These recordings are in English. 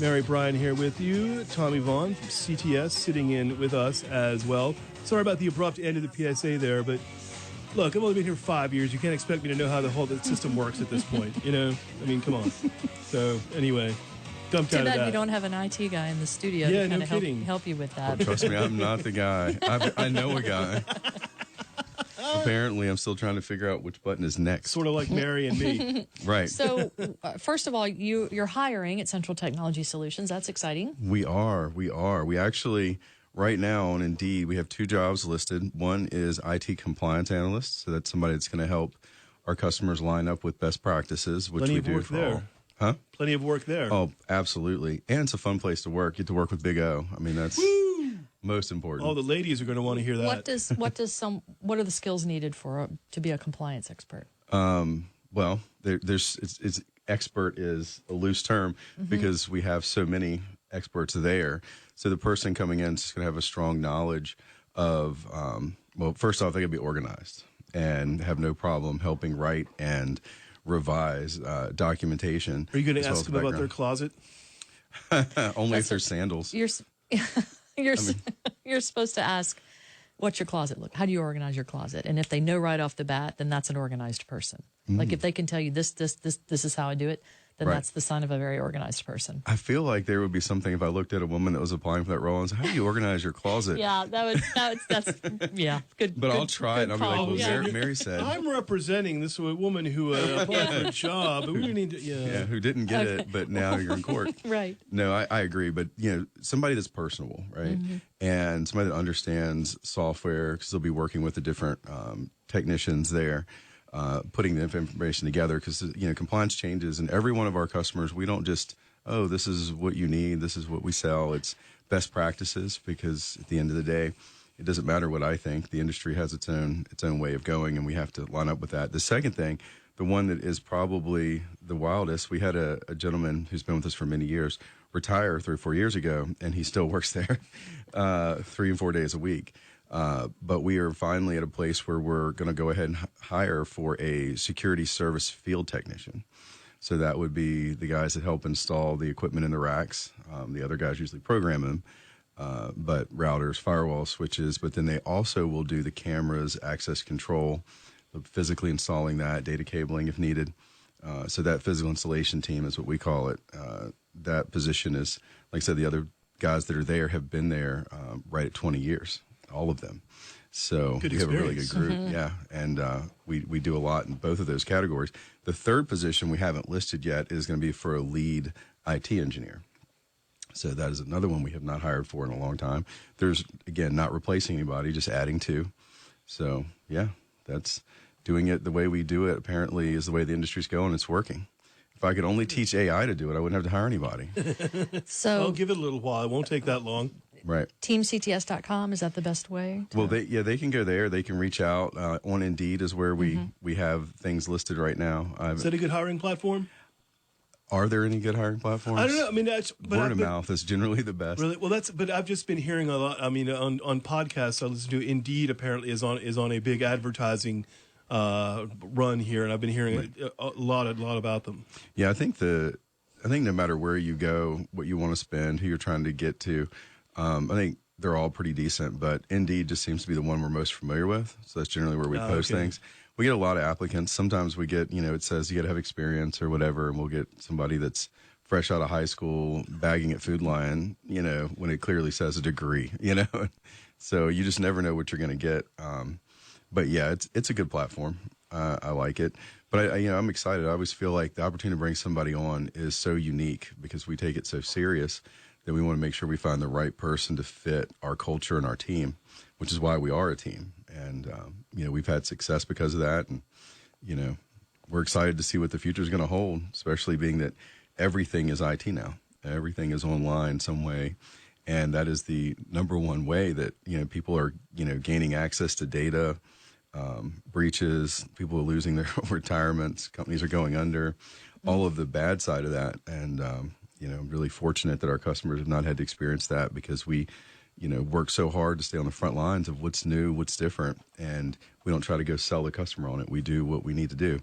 Mary Bryan here with you. Tommy Vaughn from CTS sitting in with us as well. Sorry about the abrupt end of the PSA there, but look, I've only been here 5 years. You can't expect me to know how the whole system works at this point, you know? I mean, come on. So, anyway, dumped out of that. Too bad you don't have an IT guy in the studio Yeah, to kind no of kidding. help you with that. Trust me, I'm not the guy. I know a guy. Apparently, I'm still trying to figure out which button is next. Sort of like Mary and me. Right. So, first of all, you're hiring at Central Technology Solutions. That's exciting. We are. We actually, right now on Indeed, we have 2 jobs listed. One is IT compliance analyst. So that's somebody that's going to help our customers line up with best practices, which Plenty we of do work for there. all. Huh? Plenty of work there. Oh, absolutely. And it's a fun place to work. You get to work with Big O. I mean, that's most important. Oh, the ladies are going to want to hear that. What are the skills needed to be a compliance expert? Well, it's expert is a loose term because we have so many experts there. So the person coming in is going to have a strong knowledge of, well, first off, they got to be organized and have no problem helping write and revise documentation. Are you going to ask them about their closet? Only if they're sandals. You're supposed to ask, what's your closet look? How do you organize your closet? And if they know right off the bat, then that's an organized person. Like if they can tell you this is how I do it, then Right. that's the sign of a very organized person. I feel like there would be something if I looked at a woman that was applying for that role and said, how do you organize your closet? Yeah, that's good. But I'll try it and I'll be like, call. well, Yeah. Mary said. I'm representing this woman who applied for a job. But we need to, Yeah, who didn't get it, but now you're in court. Right. No, I agree. But, somebody that's personable, right? And somebody that understands software, because they'll be working with the different technicians there, putting the information together. Because, compliance changes. And every one of our customers, we don't just, oh, this is what you need, this is what we sell. It's best practices, because at the end of the day, it doesn't matter what I think. The industry has its own way of going, and we have to line up with that. The second thing, the one that is probably the wildest, we had a gentleman who's been with us for many years retire 3 or 4 years ago, and he still works there 3 and 4 days a week. But we are finally at a place where we're going to go ahead and hire for a security service field technician. So that would be the guys that help install the equipment in the racks. The other guys usually program them. But routers, firewall switches, but then they also will do the cameras, access control, physically installing that, data cabling if needed. So that physical installation team is what we call it. That position is, like I said, the other guys that are there have been there right at 20 years, all of them. So Good we have a really good experience. group, yeah. And we do a lot in both of those categories. The third position we haven't listed yet is going to be for a lead IT engineer. So that is another one we have not hired for in a long time. There's, again, not replacing anybody, just adding to. So, yeah, that's doing it the way we do it, apparently, is the way the industry's going. It's working. If I could only teach AI to do it, I wouldn't have to hire anybody. So I'll give it a little while. It won't take that long. Right. teamcts.com, is that the best way? Well, they can go there. They can reach out. On Indeed is where we have things listed right now. Is that a good hiring platform? Are there any good hiring platforms? I don't know. I mean, Word of mouth is generally the best. Really? Well, but I've just been hearing a lot. I mean, on podcasts I listen to, Indeed apparently is on a big advertising run here, and I've been hearing a lot about them. Yeah, I think no matter where you go, what you want to spend, who you're trying to get to, I think they're all pretty decent. But Indeed just seems to be the one we're most familiar with. So that's generally where we post things. We get a lot of applicants. Sometimes we get, it says you got to have experience or whatever, and we'll get somebody that's fresh out of high school bagging at Food Lion, when it clearly says a degree, So you just never know what you're going to get. But yeah, it's a good platform. I like it. But I'm excited. I always feel like the opportunity to bring somebody on is so unique because we take it so serious that we want to make sure we find the right person to fit our culture and our team, which is why we are a team. And, we've had success because of that. And, we're excited to see what the future is going to hold, especially being that everything is IT now. Everything is online some way. And that is the number one way that, people are, gaining access to data, breaches, people are losing their retirements, companies are going under, all of the bad side of that. And, I'm really fortunate that our customers have not had to experience that because we, work so hard to stay on the front lines of what's new, what's different. And we don't try to go sell the customer on it. We do what we need to do.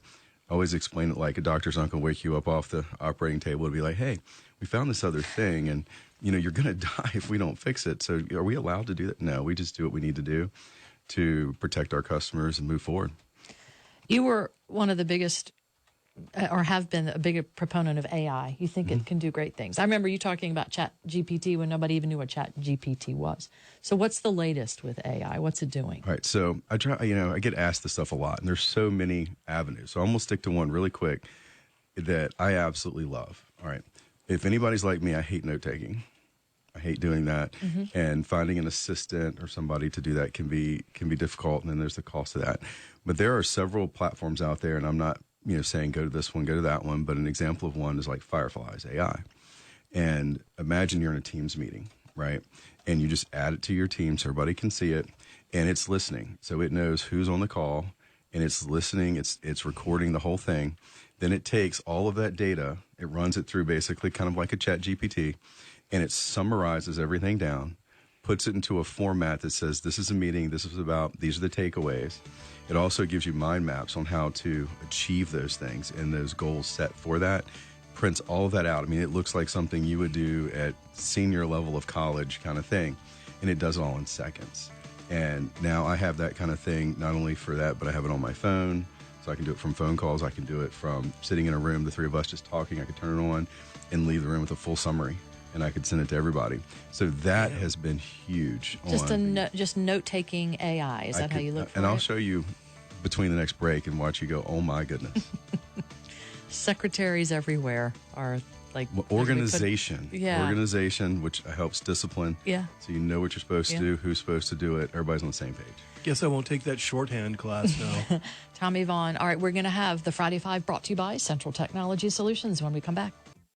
I always explain it like a doctor's not going to wake you up off the operating table and be like, hey, we found this other thing, and you're going to die if we don't fix it. So are we allowed to do that? No, we just do what we need to do to protect our customers and move forward. You were one of the biggest, or have been a big proponent of AI. You think it can do great things. I remember you talking about Chat GPT when nobody even knew what Chat GPT was. So what's the latest with AI? What's it doing? All right. So I try, I get asked this stuff a lot, and there's so many avenues. So I'm going to stick to one really quick that I absolutely love. All right. If anybody's like me, I hate note taking. I hate doing that, and finding an assistant or somebody to do that can be difficult, and then there's the cost of that. But there are several platforms out there, and I'm not saying go to this one, go to that one, but an example of one is like Firefly's AI. And imagine you're in a Teams meeting, right? And you just add it to your team so everybody can see it, and it's listening, so it knows who's on the call, and it's listening. It's recording the whole thing. Then it takes all of that data, it runs it through basically kind of like a Chat GPT, and it summarizes everything down, puts it into a format that says, this is a meeting, this is about, these are the takeaways. It also gives you mind maps on how to achieve those things and those goals set for that. Prints all of that out. I mean, it looks like something you would do at senior level of college kind of thing, and it does it all in seconds. And now I have that kind of thing, not only for that, but I have it on my phone, so I can do it from phone calls. I can do it from sitting in a room, the three of us just talking. I could turn it on and leave the room with a full summary, and I could send it to everybody. So that has been huge. Just note-taking AI. Is that how you look for it? And I'll show you between the next break and watch you go, oh my goodness. Secretaries everywhere are like... Organization, which helps discipline. Yeah. So you know what you're supposed to do, who's supposed to do it. Everybody's on the same page. Guess I won't take that shorthand class now. Tommy Vaughn. All right, we're going to have the Friday Five brought to you by Central Technology Solutions when we come back.